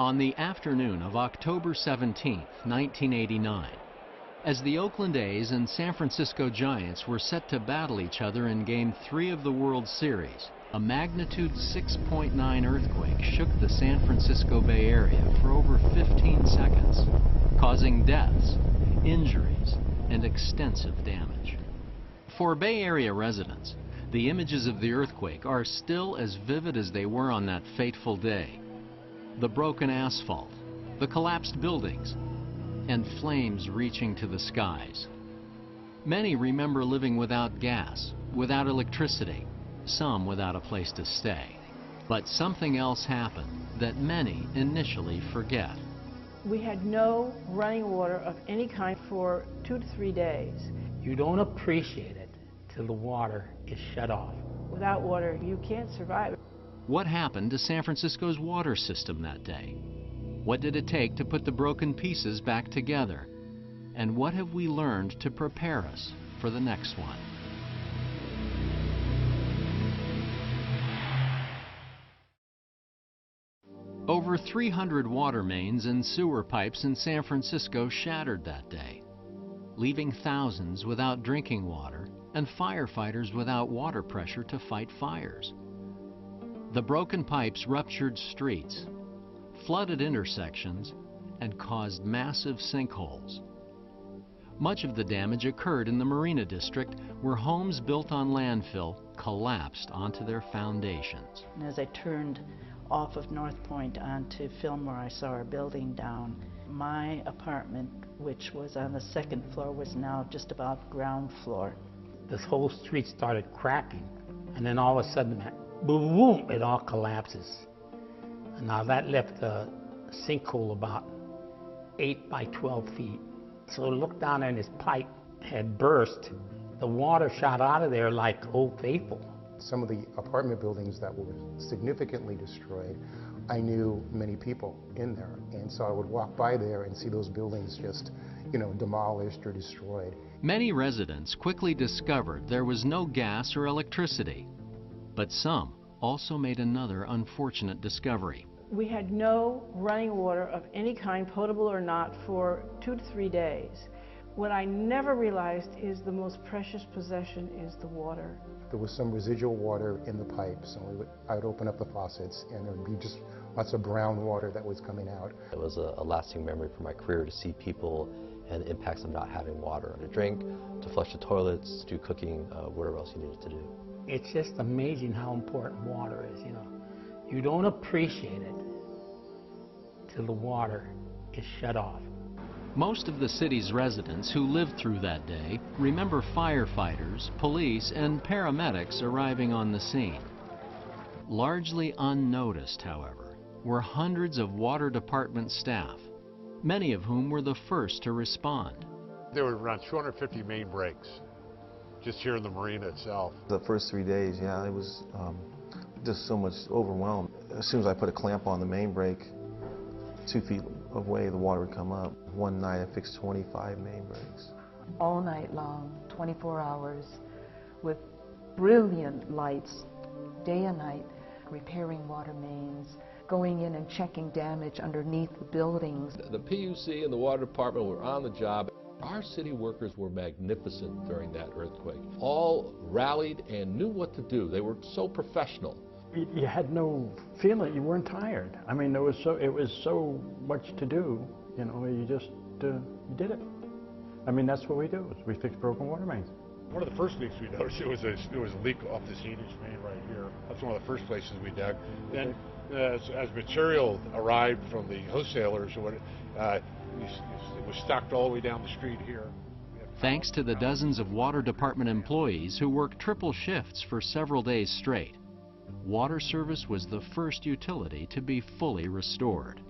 On the afternoon of October 17, 1989, as the Oakland A's and San Francisco Giants were set to battle each other in Game 3 of the World Series, a magnitude 6.9 earthquake shook the San Francisco Bay Area for over 15 seconds, causing deaths, injuries, and extensive damage. For Bay Area residents, the images of the earthquake are still as vivid as they were on that fateful day. The broken asphalt, the collapsed buildings, and flames reaching to the skies. Many remember living without gas, without electricity, some without a place to stay. But something else happened that many initially forget. We had no running water of any kind for 2 to 3 days. You don't appreciate it till the water is shut off. Without water, you can't survive. What happened to San Francisco's water system that day? What did it take to put the broken pieces back together? And what have we learned to prepare us for the next one? Over 300 water mains and sewer pipes in San Francisco shattered that day, leaving thousands without drinking water and firefighters without water pressure to fight fires. The broken pipes ruptured streets, flooded intersections, and caused massive sinkholes. Much of the damage occurred in the Marina District, where homes built on landfill collapsed onto their foundations. And as I turned off of North Point onto Fillmore, I saw our building down. My apartment, which was on the 2nd floor, was now just about ground floor. This whole street started cracking, and then all of a sudden, boom, it all collapses. And now that left a sinkhole about 8 by 12 feet. So look down, and his pipe had burst. The water shot out of there like Old Faithful. Some of the apartment buildings that were significantly destroyed, I knew many people in there. And so I would walk by there and see those buildings just, demolished or destroyed. Many residents quickly discovered there was no gas or electricity, but some also made another unfortunate discovery. We had no running water of any kind, potable or not, for 2 to 3 days. What I never realized is the most precious possession is the water. There was some residual water in the pipes, and I would open up the faucets, and there would be just lots of brown water that was coming out. It was a lasting memory for my career to see people and the impacts of not having water to drink, to flush the toilets, to do cooking, whatever else you needed to do. It's just amazing how important water is, You don't appreciate it till the water is shut off. Most of the city's residents who lived through that day remember firefighters, police, and paramedics arriving on the scene. Largely unnoticed, however, were hundreds of water department staff, many of whom were the first to respond. There were around 250 main breaks just here in the marina itself. The first 3 days, yeah, it was just so much overwhelmed. As soon as I put a clamp on the main break, 2 feet away, the water would come up. One night I fixed 25 main breaks. All night long, 24 hours, with brilliant lights, day and night, repairing water mains, going in and checking damage underneath the buildings. The PUC and the water department were on the job. Our city workers were magnificent during that earthquake. All rallied and knew what to do. They were so professional. You had no feeling, you weren't tired. I mean, it was so much to do, you just you did it. I mean, that's what we do, is we fix broken water mains. One of the first leaks we noticed, it was a leak off this 8-inch main right here. That's one of the first places we dug. Then as material arrived from the wholesalers, it was stocked all the way down the street here. Thanks to the dozens of water department employees who worked triple shifts for several days straight, water service was the first utility to be fully restored.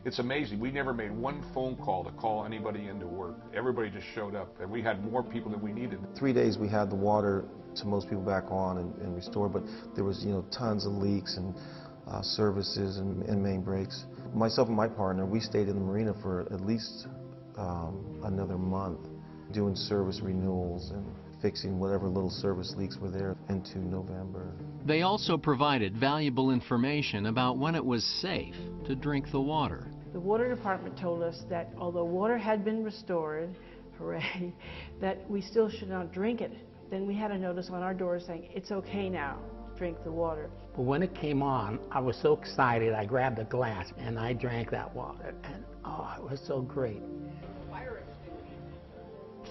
It's amazing. We never made one phone call to call anybody into work. Everybody just showed up, and we had more people than we needed. 3 days we had the water to most people back on and restored, but there was tons of leaks and services and main breaks. Myself and my partner, we stayed in the marina for at least another month, doing service renewals and fixing whatever little service leaks were there into November. They also provided valuable information about when it was safe to drink the water. The water department told us that although water had been restored, hooray, that we still should not drink it. Then we had a notice on our door saying, it's okay now, drink the water. But when it came on, I was so excited, I grabbed a glass and I drank that water, and oh, it was so great.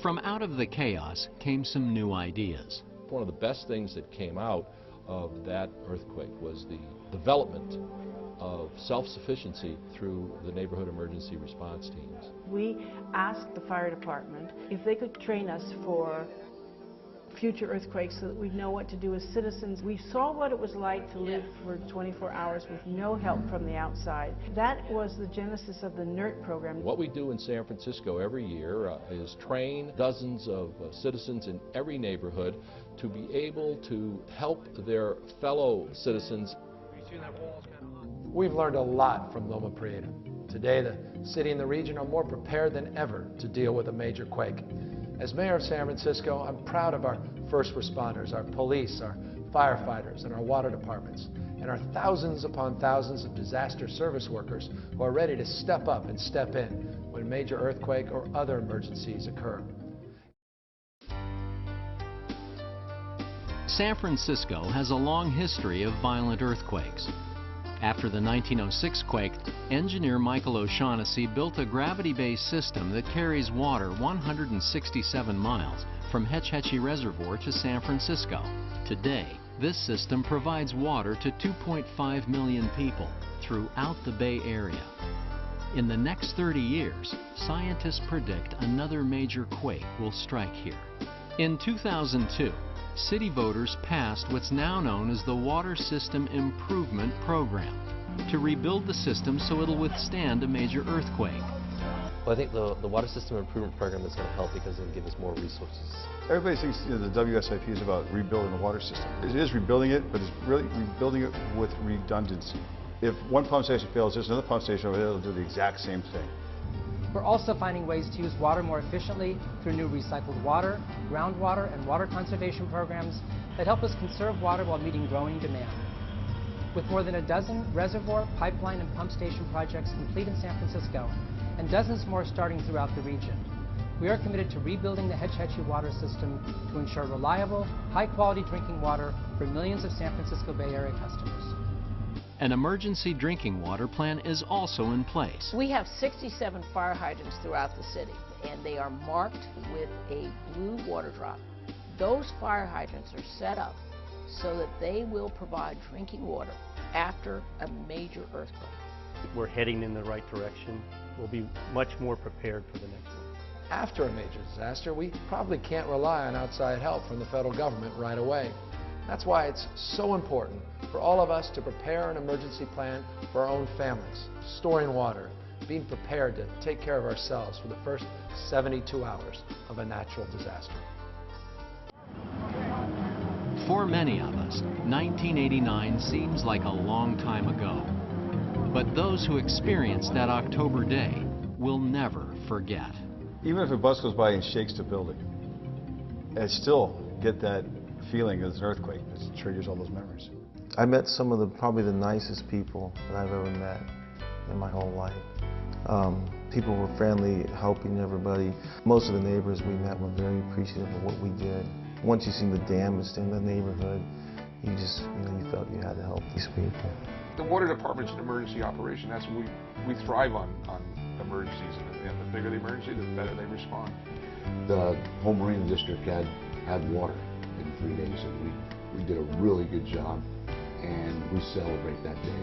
From out of the chaos came some new ideas. One of the best things that came out of that earthquake was the development of self-sufficiency through the neighborhood emergency response teams. We asked the fire department if they could train us for future earthquakes so that we'd know what to do as citizens. We saw what it was like to live for 24 hours with no help from the outside. That was the genesis of the NERT program. What we do in San Francisco every year is train dozens of citizens in every neighborhood to be able to help their fellow citizens. We've learned a lot from Loma Prieta. Today, the city and the region are more prepared than ever to deal with a major quake. As mayor of San Francisco, I'm proud of our first responders, our police, our firefighters, and our water departments, and our thousands upon thousands of disaster service workers who are ready to step up and step in when a major earthquake or other emergencies occur. San Francisco has a long history of violent earthquakes. After the 1906 quake, engineer Michael O'Shaughnessy built a gravity-based system that carries water 167 miles from Hetch Hetchy Reservoir to San Francisco. Today, this system provides water to 2.5 million people throughout the Bay Area. In the next 30 years, scientists predict another major quake will strike here. In 2002, city voters passed what's now known as the Water System Improvement Program to rebuild the system so it'll withstand a major earthquake. Well, I think the Water System Improvement Program is going to help because it'll give us more resources. Everybody thinks the WSIP is about rebuilding the water system. It is rebuilding it, but it's really rebuilding it with redundancy. If one pump station fails, there's another pump station over there that'll do the exact same thing. We're also finding ways to use water more efficiently through new recycled water, groundwater, and water conservation programs that help us conserve water while meeting growing demand. With more than a dozen reservoir, pipeline, and pump station projects complete in San Francisco, and dozens more starting throughout the region, we are committed to rebuilding the Hetch Hetchy water system to ensure reliable, high-quality drinking water for millions of San Francisco Bay Area customers. An emergency drinking water plan is also in place. We have 67 fire hydrants throughout the city, and they are marked with a blue water drop. Those fire hydrants are set up so that they will provide drinking water after a major earthquake. We're heading in the right direction. We'll be much more prepared for the next one. After a major disaster, we probably can't rely on outside help from the federal government right away. That's why it's so important for all of us to prepare an emergency plan for our own families, storing water, being prepared to take care of ourselves for the first 72 hours of a natural disaster. For many of us, 1989 seems like a long time ago. But those who experienced that October day will never forget. Even if a bus goes by and shakes the building, I still get that feeling as an earthquake. It triggers all those memories. I met some of probably the nicest people that I've ever met in my whole life. People were friendly, helping everybody. Most of the neighbors we met were very appreciative of what we did. Once you see the damage in the neighborhood, you just, you felt you had to help these people. The water department's an emergency operation. That's what we thrive on emergencies. And the bigger the emergency, the better they respond. The whole Marine District had water in 3 days, and we did a really good job, and we celebrate that day.